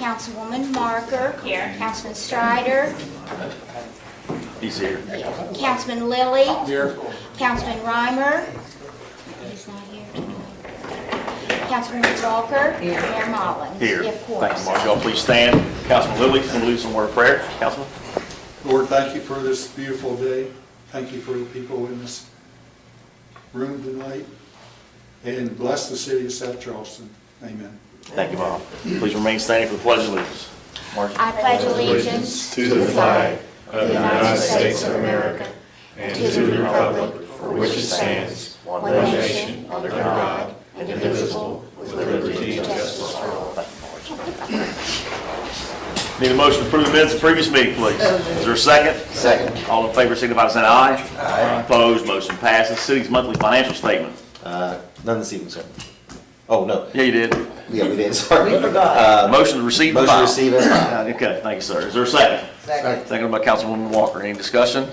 Councilwoman Marker. Here. Councilman Strider. He's here. Councilman Lilly. Here. Councilman Reimer. He's not here tonight. Councilwoman Walker. Here. Mayor Mullins. Here. Of course. Thank you, Mark. Y'all please stand. Councilman Lilly, can we lead some word of prayer? Councilman? Lord, thank you for this beautiful day. Thank you for the people in this room tonight. And bless the city of South Charleston. Amen. Thank you, Bob. Please remain standing for the Pledge of Allegiance. Margie? I pledge allegiance to the flag of the United States of America and to the republic for which it stands, one nation, under God, indivisible, with liberty and justice for all. Need a motion to approve the minutes of previous meeting, please. Is there a second? Second. All in favor, signify by saying aye. Aye. Opposed, motion passes. City's monthly financial statement. None this evening, sir. Oh, no. Yeah, you did. Yeah, we did, sorry. We forgot. Motion to receive and Motion to file. receive and file. Okay, thank you, sir. Is there a second? Second. Second by Councilwoman Walker. Any discussion?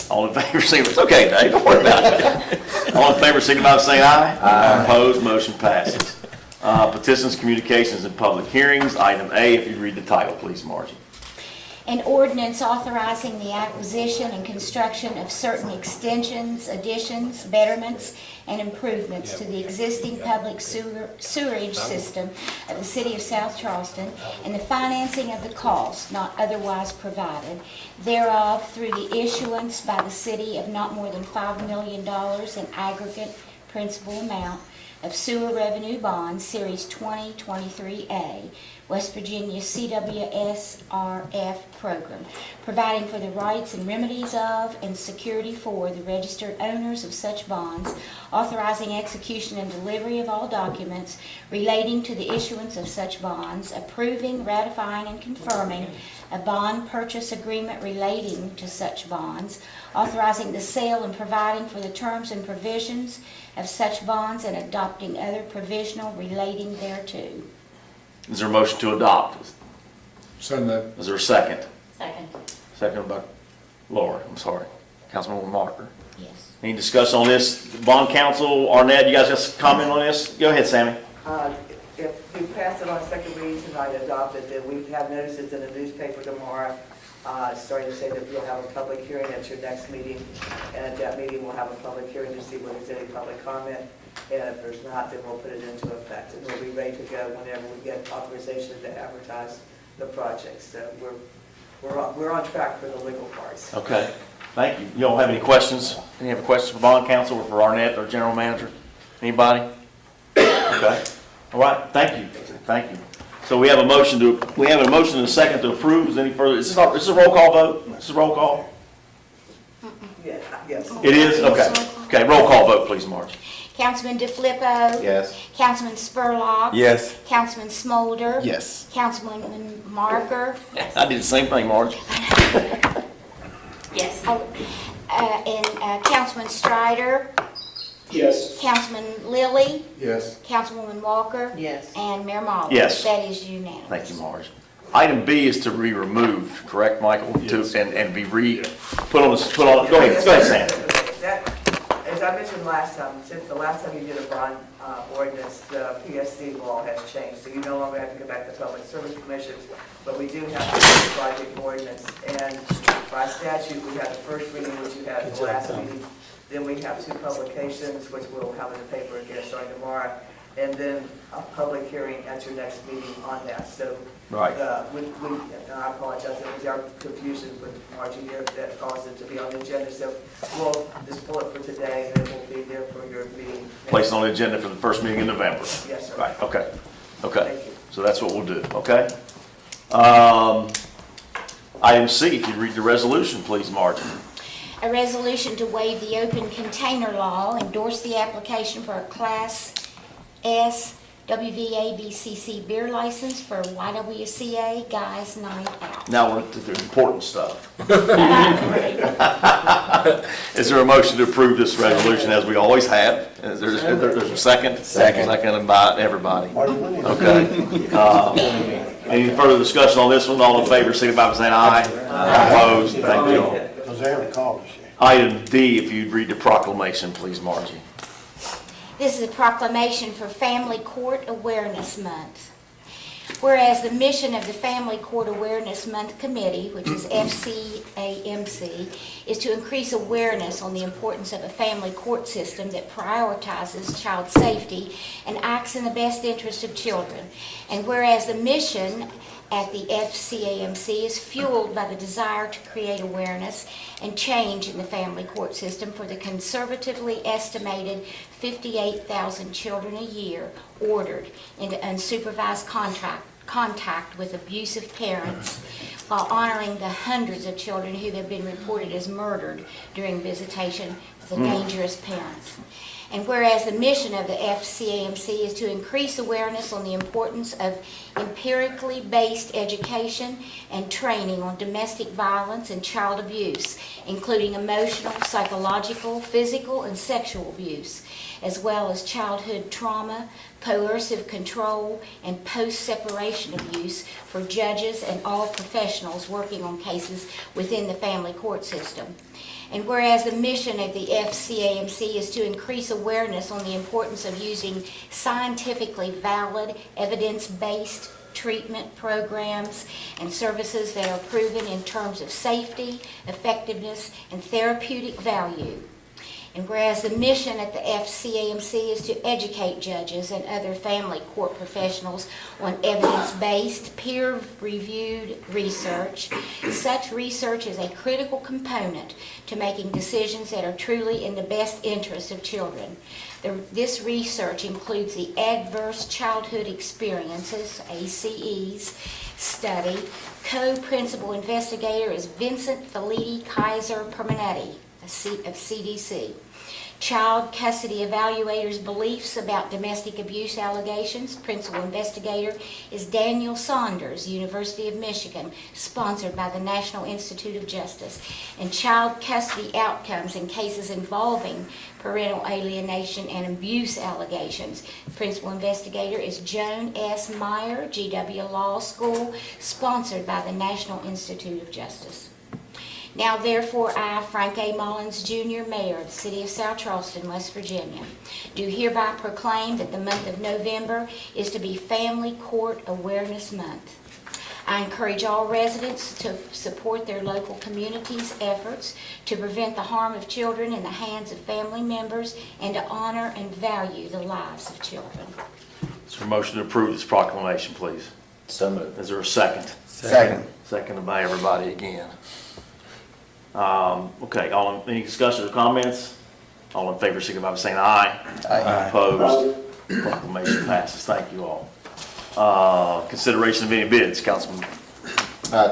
All in favor, signify. It's okay, Dave. Don't worry about it. All in favor, signify by saying aye. Aye. Opposed, motion passes. Petitions, communications, and public hearings. Item A, if you read the title, please, Margie. An ordinance authorizing the acquisition and construction of certain extensions, additions, betterments, and improvements to the existing public sewerage system of the city of South Charleston and the financing of the cost not otherwise provided thereof through the issuance by the city of not more than $5 million in aggregate principal amount of sewer revenue bonds, Series 2023A, West Virginia CWSRF program, providing for the rights and remedies of and security for the registered owners of such bonds, authorizing execution and delivery of all documents relating to the issuance of such bonds, approving, ratifying, and confirming a bond purchase agreement relating to such bonds, authorizing the sale and providing for the terms and provisions of such bonds, and adopting other provisional relating thereto. Is there a motion to adopt? So moved. Is there a second? Second. Second by Laura, I'm sorry. Councilwoman Marker. Yes. Any discussion on this? Bond counsel, Arnett, you guys got a comment on this? Go ahead, Sammy. If we pass it on second reading tonight, adopt it, then we have notices in the newspaper tomorrow, starting to say that we'll have a public hearing at your next meeting. And at that meeting, we'll have a public hearing to see whether there's any public comment. And if there's not, then we'll put it into effect. And we'll be ready to go whenever we get authorization to advertise the project. So we're on track for the legal parts. Okay, thank you. You all have any questions? Any other questions for bond counsel or for Arnett, our general manager? Anybody? Okay, all right, thank you, thank you. So we have a motion and a second to approve. Is any further, is this a roll call vote? This is a roll call? Yeah, yes. It is? Okay. Okay, roll call vote, please, Marge. Councilman DeFilippo. Yes. Councilman Spurlock. Yes. Councilman Smolder. Yes. Councilwoman Marker. I did the same thing, Marge. Yes. And Councilman Strider. Yes. Councilman Lilly. Yes. Councilwoman Walker. Yes. And Mayor Mullins. Yes. That is unanimous. Thank you, Marge. Item B is to be removed, correct, Michael? Yes. And be put on, go ahead, Sam. As I mentioned last time, since the last time you did a bond ordinance, the PSC law has changed, so you no longer have to go back to Public Service Commission, but we do have to do the project ordinance. And by statute, we have the first reading, which you had the last meeting. Then we have 2 publications, which we'll have in the paper again starting tomorrow, and then a public hearing at your next meeting on that. So, Right. and I apologize, it was our confusion with Margie here that caused it to be on the agenda. So we'll just pull it for today, and it will be there for your meeting. Placed on the agenda for the first meeting in November. Yes, sir. Right, okay, okay. Thank you. So that's what we'll do, okay? Item C, if you read the resolution, please, Margie. A resolution to waive the open container law, endorse the application for a Class S WVABCC beer license for YWCA Guys Night Out. Now we're to the important stuff. Is there a motion to approve this resolution as we always have? Is there's a second? Second. Second by everybody. Okay. Any further discussion on this one? All in favor, signify by saying aye. Opposed? Thank you all. Item D, if you'd read the proclamation, please, Margie. This is a proclamation for Family Court Awareness Month. Whereas the mission of the Family Court Awareness Month Committee, which is FCAMC, is to increase awareness on the importance of a family court system that prioritizes child safety and acts in the best interest of children. And whereas the mission at the FCAMC is fueled by the desire to create awareness and change in the family court system for the conservatively estimated 58,000 children a year ordered into unsupervised contact with abusive parents, while honoring the hundreds of children who have been reported as murdered during visitation with a dangerous parent. And whereas the mission of the FCAMC is to increase awareness on the importance of empirically based education and training on domestic violence and child abuse, including emotional, psychological, physical, and sexual abuse, as well as childhood trauma, coercive control, and post-separation abuse for judges and all professionals working on cases within the family court system. And whereas the mission of the FCAMC is to increase awareness on the importance of using scientifically valid, evidence-based treatment programs and services that are proven in terms of safety, effectiveness, and therapeutic value. And whereas the mission at the FCAMC is to educate judges and other family court professionals on evidence-based, peer-reviewed research, such research is a critical component to making decisions that are truly in the best interest of children. This research includes the Adverse Childhood Experiences, ACEs, study. Co-principal investigator is Vincent Felitti Kaiser Permanetti of CDC. Child custody evaluator's beliefs about domestic abuse allegations. Principal investigator is Daniel Saunders, University of Michigan, sponsored by the National Institute of Justice. And child custody outcomes in cases involving parental alienation and abuse allegations. Principal investigator is Joan S. Meyer, GW Law School, sponsored by the National Institute of Justice. Now therefore I, Frank A. Mullins, Jr., Mayor of the City of South Charleston, West Virginia, do hereby proclaim that the month of November is to be Family Court Awareness Month. I encourage all residents to support their local community's efforts to prevent the harm of children in the hands of family members and to honor and value the lives of children. Is there a motion to approve this proclamation, please? So moved. Is there a second? Second. Seconded by everybody again. Okay, any discussion or comments? All in favor, signify by saying aye. Aye. Opposed? Proclamation passes. Thank you all. Consideration of any bids, Councilman?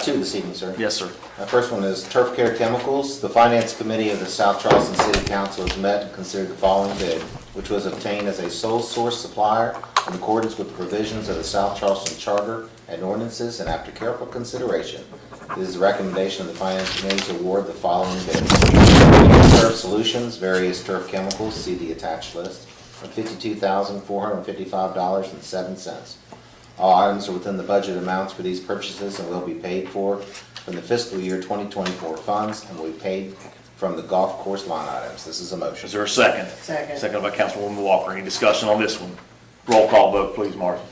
Two this evening, sir. Yes, sir. The first one is Turf Care Chemicals. The Finance Committee of the South Charleston City Council has met and considered the following bid, which was obtained as a sole source supplier in accordance with the provisions of the South Charleston Charter and ordinances, and after careful consideration, it is the recommendation of the Finance Committee to award the following bids. Turf Solutions, various turf chemicals, see the attached list, of $52,455.07. All items are within the budget amounts for these purchases and will be paid for from the fiscal year 2024 funds and will be paid from the golf course line items. This is a motion. Is there a second? Second. Seconded by Councilwoman Walker. Any discussion on this one? Roll call vote, please, Marty.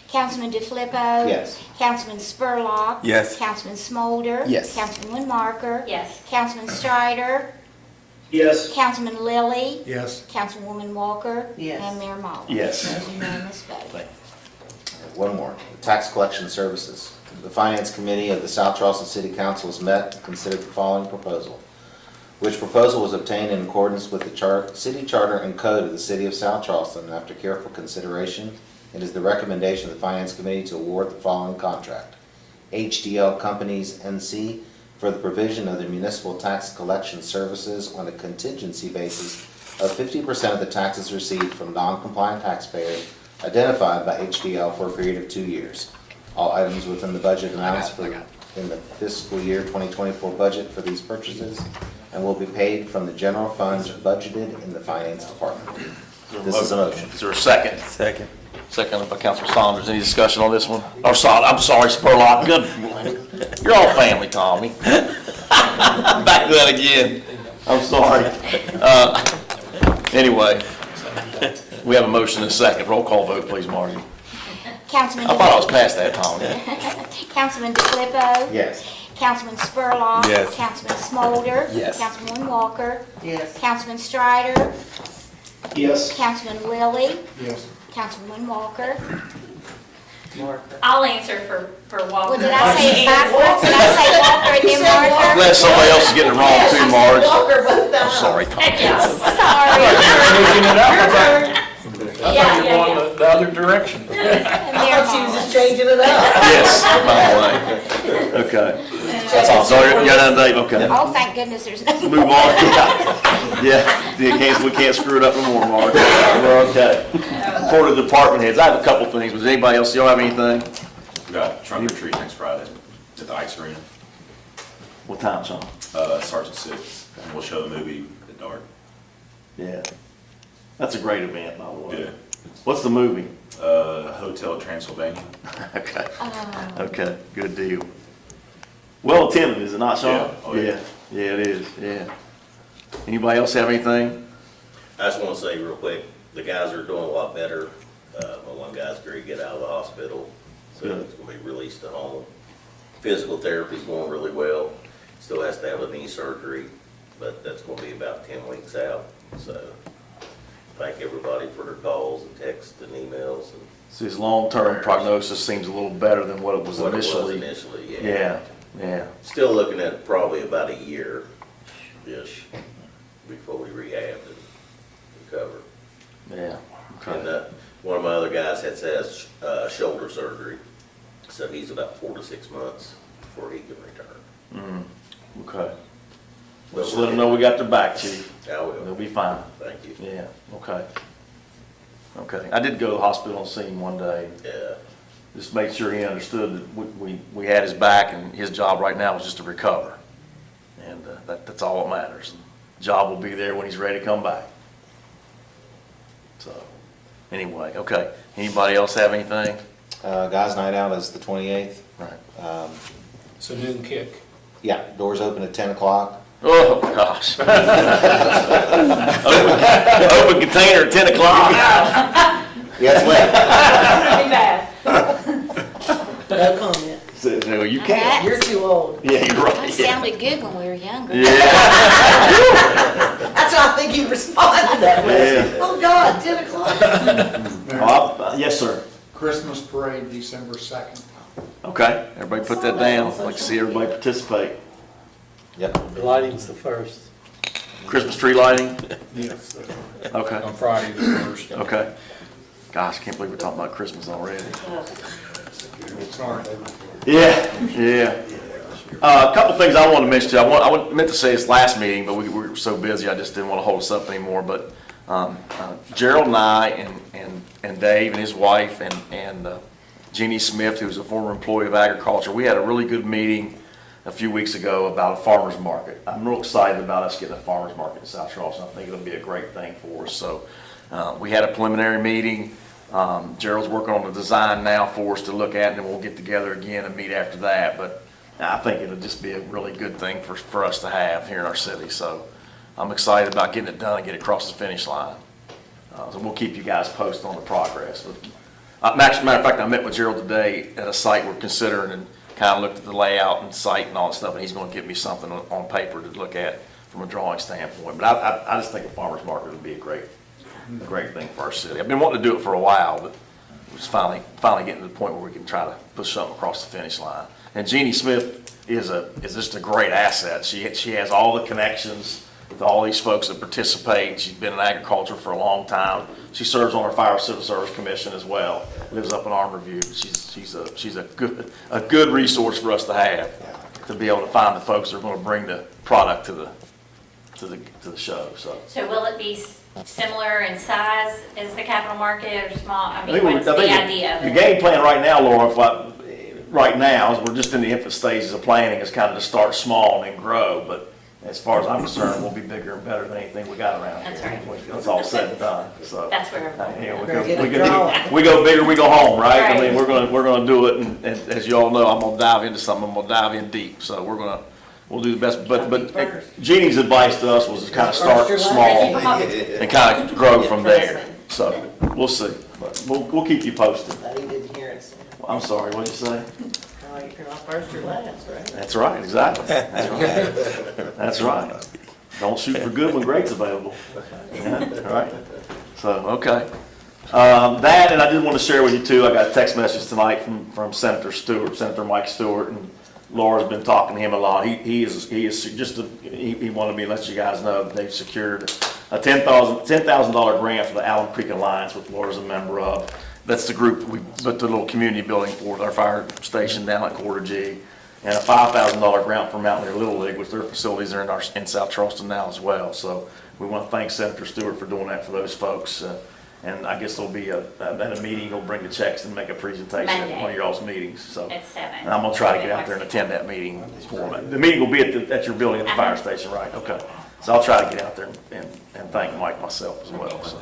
Councilman DeFilippo? Yes. Councilman Spurlock? Yes. Councilman Smolder? Yes. Councilman Marker? Yes. Councilman Strider? Yes. Councilman Lilly? Yes. Councilwoman Walker? Yes. And Mayor Mullins? Yes. Unanimous vote. Thank you. One more, the Tax Collection Services. The Finance Committee of the South Charleston City Council has met and considered the following proposal, which proposal was obtained in accordance with the City Charter and Code of the City of South Charleston, and after careful consideration, it is the recommendation of the Finance Committee to award the following contract. HDL Companies, NC, for the provision of the municipal tax collection services on a contingency basis of 50% of the taxes received from non-compliant taxpayers identified by HDL for a period of 2 years. All items within the budget amounts in the fiscal year 2024 budget for these purchases and will be paid from the general funds budgeted in the Finance Department. This is a motion. Is there a second? Second. Seconded by Councilman Saunders. Any discussion on this one? Oh, I'm sorry, Spurlock. Good. You're all family, Tommy. Back to that again. I'm sorry. Anyway, we have a motion and a second. Roll call vote, please, Marty. Councilman I thought I was past that, Tom. Councilman DeFilippo. Yes. Councilman Spurlock. Yes. Councilman Smolder. Yes. Councilman Walker. Yes. Councilman Strider. Yes. Councilman Lilly. Yes. Councilman Walker. I'll answer for Walker. Well, did I say it backwards? Did I say Walker and then I'm Walker? glad somebody else is getting it wrong too, Marge. Walker, both I'm times. sorry, Tom. Yes. Sorry. Yeah, yeah, yeah. The other direction. And I there, thought she was Marge. just changing it up. Yes, by the way. Okay. That's all. So you're done, Dave? Okay. Oh, thank goodness there's no. Move on. Yeah, we can't screw it up no more, Mark. We're okay. For the department heads, I have a couple things. Does anybody else, y'all have anything? We got trunk or treat next Friday at the Ice Arena. What time, Sean? Starts at 6, and we'll show the movie at dark. Yeah. That's a great event, by the way. Yeah. What's the movie? Hotel Transylvania. Okay. Okay, good deal. Well attended, is it not, Sean? Yeah. Oh, yeah. Yeah, it is, yeah. Anybody else have anything? I just want to say real quick, the guys are doing a lot better. My one guy's going to get out of the hospital, so Good. he's going to be released to home. Physical therapy's going really well. Still has to have a knee surgery, but that's going to be about 10 weeks out. So thank everybody for their calls and texts and emails and So his long-term prognosis seems a little better than what it was what it was initially. initially. Yeah, yeah. Still looking at probably about a year-ish before we rehab and recover. Yeah, And okay. one of my other guys has shoulder surgery, so he's about 4 to 6 months before he can return. Okay. But Just let them know we got their back, chief. I They'll will. be fine. Thank you. Yeah, okay. Okay. I did go to the hospital and see him one day. Yeah, Just made sure he understood that we had his back and his job right now was just to recover. And that's all that matters. Job will be there when he's ready to come back. So, anyway, okay. Anybody else have anything? Guys' night out is the 28th. Right. It's a noon kick. Yeah, doors open at 10 o'clock. Oh, gosh. Open container at 10 o'clock. Yeah, it's late. Pretty bad. No comment. So, no, you can't. You're too old. Yeah, you're right. That Yeah. sounded good when we were younger. Yeah. That's why I think you responded that way. Yeah. Oh, God, 10 o'clock. Yes, sir. Christmas parade, December 2nd. Okay, everybody put that down. I'd like to see everybody participate. Yep. The lighting's the first. Christmas tree lighting? Yes. Okay, On Friday the 1st. okay. Gosh, I can't believe we're talking about Christmas already. Sorry. Yeah, yeah. A couple things I wanted to mention. I meant to say this last meeting, but we were so busy, I just didn't want to hold us up anymore. But Gerald and I and Dave and his wife and Jeannie Smith, who's a former employee of agriculture, we had a really good meeting a few weeks ago about a farmer's market. I'm real excited about us getting a farmer's market in South Charleston. I think it'll be a great thing for us. So we had a preliminary meeting. Gerald's working on the design now for us to look at, and then we'll get together again and meet after that. But I think it'll just be a really good thing for us to have here in our city. So I'm excited about getting it done and get it across the finish line. So we'll keep you guys posted on the progress. Matter of fact, I met with Gerald today at a site we're considering and kind of looked at the layout and site and all that stuff, and he's going to give me something on paper to look at from a drawing standpoint. But I just think a farmer's market would be a great thing for our city. I've been wanting to do it for a while, but we're just finally getting to the point where we can try to push something across the finish line. And Jeannie Smith is just a great asset. She has all the connections to all these folks that participate. She's been in agriculture for a long time. She serves on our Fire Civil Service Commission as well. Lives up in Armorview. She's a good resource for us to have, to be able to find the folks that are going to bring the product to the show. So will it be similar in size as the capital market or small? I mean, I what's the think idea of the it? game plan right now, Laura, right now, is we're just in the infant stages of planning. It's kind of to start small and then grow. But as far as I'm concerned, we'll be bigger and better than anything we got around here. That's right. When it's all said and done. So That's where. we go bigger, we go home, right? I mean, Right. we're gonna do it, and as you all know, I'm gonna dive into something. I'm gonna dive in deep. So we'll do the best. But Jeannie's advice to us was to kind of start small and kind of grow from there. So we'll see. But we'll keep you posted. I didn't hear it I'm sorry, what'd you say? If you're not first, you're last, right? That's right, exactly. That's right. That's right. Don't shoot for good when great's available. Yeah, right. So, okay. That, and I did want to share with you too, I got a text message tonight from Senator Stewart, Senator Mike Stewart, and Laura's been talking to him a lot. He wanted me to let you guys know that they've secured a $10,000 grant for the Allen Creek Alliance, which Laura's a member of. That's the group we put the little community building for, our fire station down at Quarter G. And a $5,000 grant for Mountaineer Little League, which their facilities are in South Charleston now as well. So we want to thank Senator Stewart for doing that for those folks. And I guess there'll be at a meeting, he'll bring the checks and make a presentation at one of y'all's meetings. So At 7. and I'm gonna try to get out there and attend that meeting for them. The meeting will be at your building at the fire station, right? Okay. So I'll try to get out there and thank Mike myself as well. So,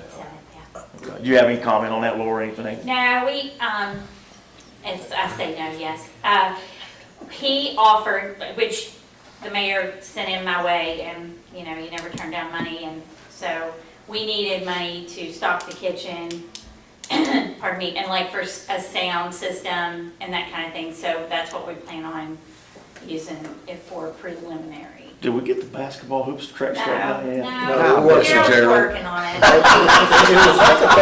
okay. Do you have any comment on that, Laura, or anything? No, as I say no, yes. He offered, which the mayor sent him my way, and, you know, he never turned down money, and so we needed money to stock the kitchen, pardon me, and like for a sound system and that kind of thing, so that's what we plan on using it for preliminary. Did we get the basketball hoops track straight out? No, we're working, Gerald's Gerald. working on it. It was like a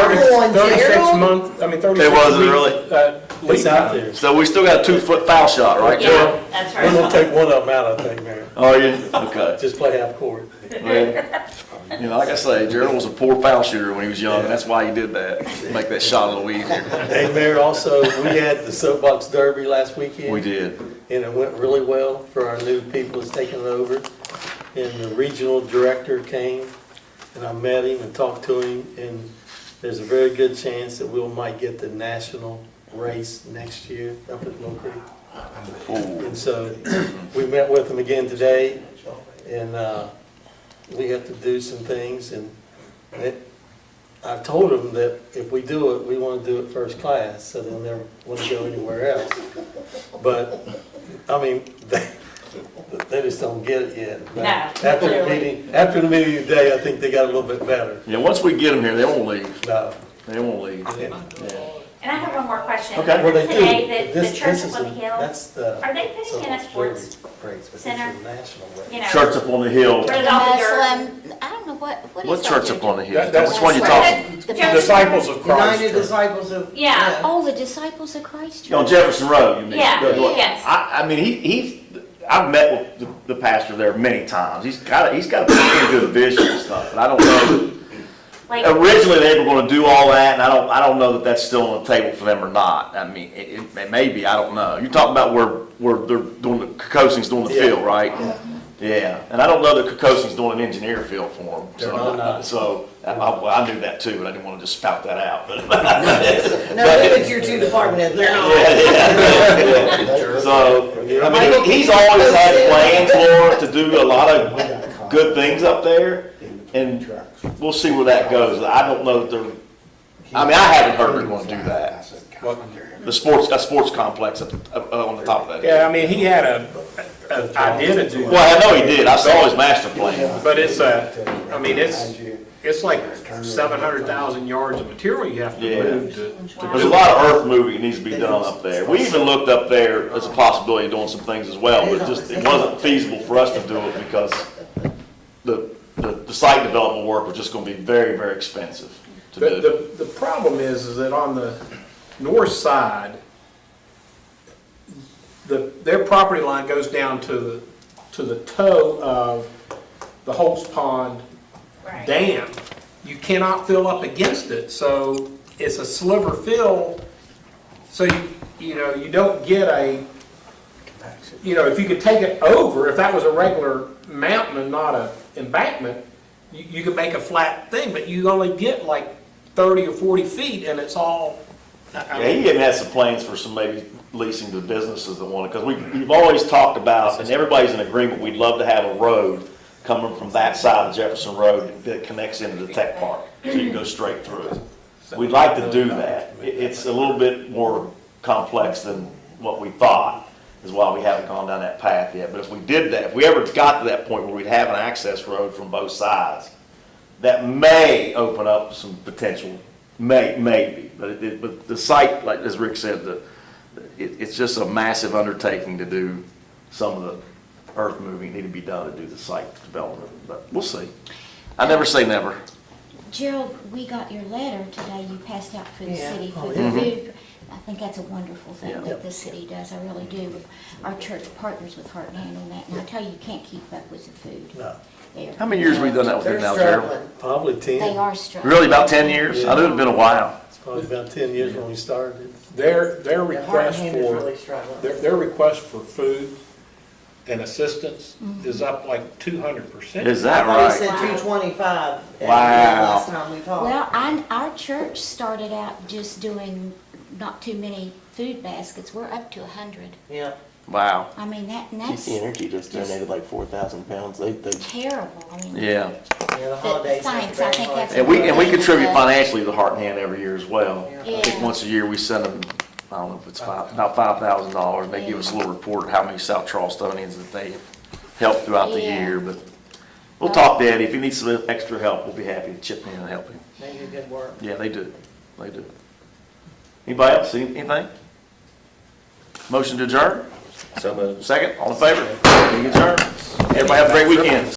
36 month, I mean, 36 It wasn't week, really? It's out there. So we still got a 2-foot foul shot, right, Gerald? Yeah, that's We're gonna right. take one of them out, I think, Mayor. Oh, yeah? Okay. Just play half court. Well, you know, like I say, Gerald was a poor foul shooter when he was young, and that's why he did that, make that shot a little easier. Hey, Mayor, also, we had the soapbox derby last weekend. We did. And it went really well for our new people that's taking it over. And the regional director came, and I met him and talked to him, and there's a very good chance that we might get the national race next year up at Low Creek. And so we met with him again today, and we have to do some things, and I told him that if we do it, we want to do it first class, so they'll never want to go anywhere else. But, I mean, they just don't get it yet. But No, after the meeting today, I think they got a little bit better. Yeah, once we get them here, they won't leave. No. They won't leave. Yeah. Yeah. And I have one more question. Okay. Well, they do. Today, the This church is up on the hill, That's the. are they putting in a sports Race, but this center? is a national race. you know? Church up on the hill. Where all the dirt- Muslim, I don't know what is What that church they're up on the doing? hill? That's Which one you Where talking? the- Disciples of Christ. United Disciples of. Yeah. Oh, the Disciples of Christ On Church. Jefferson Road, you mean? Yeah, yes. I mean, I've met with the pastor there many times. He's got a pretty good vision and stuff, but I don't know. Like, Originally, they were going to do all that, and I don't know that that's still on the table for them or not. I mean, it may be, I don't know. You're talking about where they're doing the Kokosing's doing the field, right? Yeah, and I don't know that Kokosing's doing an engineer field for them. They're not. So I knew that too, but I didn't want to just spout that out. But No, it's your two department heads, they're not. yeah. So, I mean, he's always had plans, Laura, to do a lot of good things up there, and we'll see where that goes. I don't know that they're, I mean, I haven't heard they're going to do that. A sports complex on the top of that. Yeah, I mean, he had an idea to do that, Well, I know he did. I saw his master plan. but it's like 700,000 yards of material you have to Yeah. move to There's a lot of earth moving that needs to be done up there. We even looked up there as a possibility of doing some things as well, but it wasn't feasible for us to do it because the site development work was just going to be very, very expensive to do. The problem is that on the north side, their property line goes down to the toe of the Holt's Pond right. dam. You cannot fill up against it, so it's a sliver fill. So you don't get if you could take it over, if that was a regular mountain and not a embankment, you could make a flat thing, but you only get like 30 or 40 feet, and it's all. Yeah, he even had some plans for some maybe leasing to businesses that want it, because we've always talked about, and everybody's in agreement, we'd love to have a road coming from that side of Jefferson Road that connects into the tech park, so you can go straight through. We'd like to do that. It's a little bit more complex than what we thought, is why we haven't gone down that path yet. But if we did that, if we ever got to that point where we'd have an access road from both sides, that may open up some potential, maybe. But the site, like as Rick said, it's just a massive undertaking to do some of the earth moving need to be done to do the site development, but we'll see. I never say never. Gerald, we got your letter today you passed out for the Yeah. city Oh, for the yeah. food. I think that's a wonderful Yeah. thing that the city does, I really do. Our church partners with Heart and Hand on that, and I tell you, you can't keep up with the food No, there. How many years have we done that with They're you now, Gerald? struggling. probably They 10. are struggling. Really, about 10 years? I knew it'd been a while. It's probably about 10 years when we started. Their The Heart and request Hand is for, really struggling. their request for food and assistance is up like 200%. Is that They right? said 225 Wow. last time we talked. Well, our church started out just doing not too many food baskets. We're up to 100. Yeah. Wow. I mean, and that's TC Energy just donated like 4,000 pounds. They terrible. I mean, Yeah. Yeah, the holidays. make it Thanks, I very think hard. that's- And we contribute financially to Heart and Hand every year as well. Yeah. I think Yeah. once a year we send them, I don't know if it's about $5,000. They give us a little report of how many South Charlestonians that they have helped throughout the Yeah. year, but we'll talk to Eddie. If he needs some extra help, we'll be happy to chip in and help him. They do good work. Yeah, they do. They do. Anybody else see anything? Motion to adjourn? So moved. Second, all in favor? Meeting adjourned. Everybody have a great weekend.